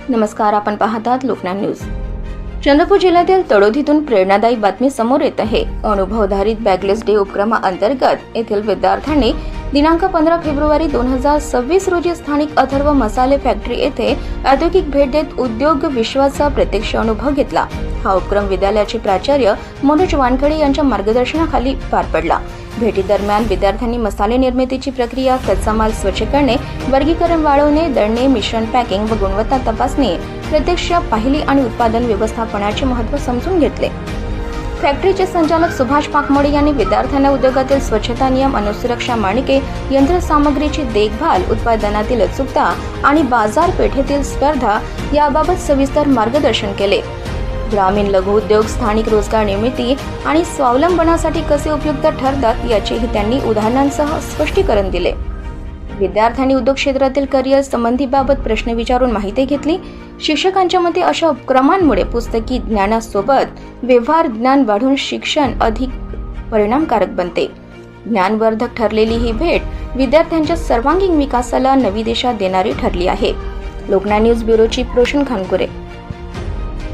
नमस्कार, आपण पाहतात लोकज्ञान न्यूज। चंद्रपूर जिल्ह्यातील तळोधीतून प्रेरणादायी बातमी समोर येत आहे। अनुभवधारित बॅगलेस डे उपक्रमाअंतर्गत येथील विद्यार्थ्यांनी दिनांक 15 फेब्रुवारी 2026 रोजी स्थानिक अथर्व मसाले फॅक्टरी येथे औद्योगिक भेट देत उद्योग विश्वाचा प्रत्यक्ष अनुभव घेतला। हा उपक्रम विद्यालयाचे प्राचार्य मनोज वानखडे यांच्या मार्गदर्शनाखाली पार पडला। भेटीदरम्यान विद्यार्थ्यांनी मसाले निर्मितीची प्रक्रिया, कच्चा माल स्वच्छ करणे, वर्गीकरण वाढवणे, दळणे, मिश्रण पॅकिंग व गुणवत्ता तपासणी प्रत्यक्ष पाहिली आणि उत्पादन व्यवस्थापनाचे महत्त्व समजून घेतले। फॅक्टरीचे संचालक सुभाष पाकमोडे यांनी विद्यार्थ्यांना उद्योगातील स्वच्छता नियम, अनुसुरक्षा मानके, यंत्रसामग्रीची देखभाल, उत्पादनातील अचूकता आणि बाजारपेठेतील स्पर्धा याबाबत सविस्तर मार्गदर्शन केले। ग्रामीण लघु उद्योग स्थानिक रोजगार निर्मिती आणि स्वावलंबनासाठी कसे उपयुक्त ठरतात याचेही त्यांनी उदाहरणांसह स्पष्टीकरण दिले। विद्यार्थ्यांनी उद्योग क्षेत्रातील करिअर संबंधीबाबत प्रश्न विचारून माहिती घेतली। शिक्षकांच्या मते अशा उपक्रमांमुळे पुस्तकी ज्ञानासोबत व्यवहार ज्ञान वाढून शिक्षण अधिक परिणामकारक बनते। ज्ञानवर्धक ठरलेली ही भेट विद्यार्थ्यांच्या सर्वांगीण विकासाला नवी दिशा देणारी ठरली आहे। Lokgyan news bureau chief Roshan Khankure.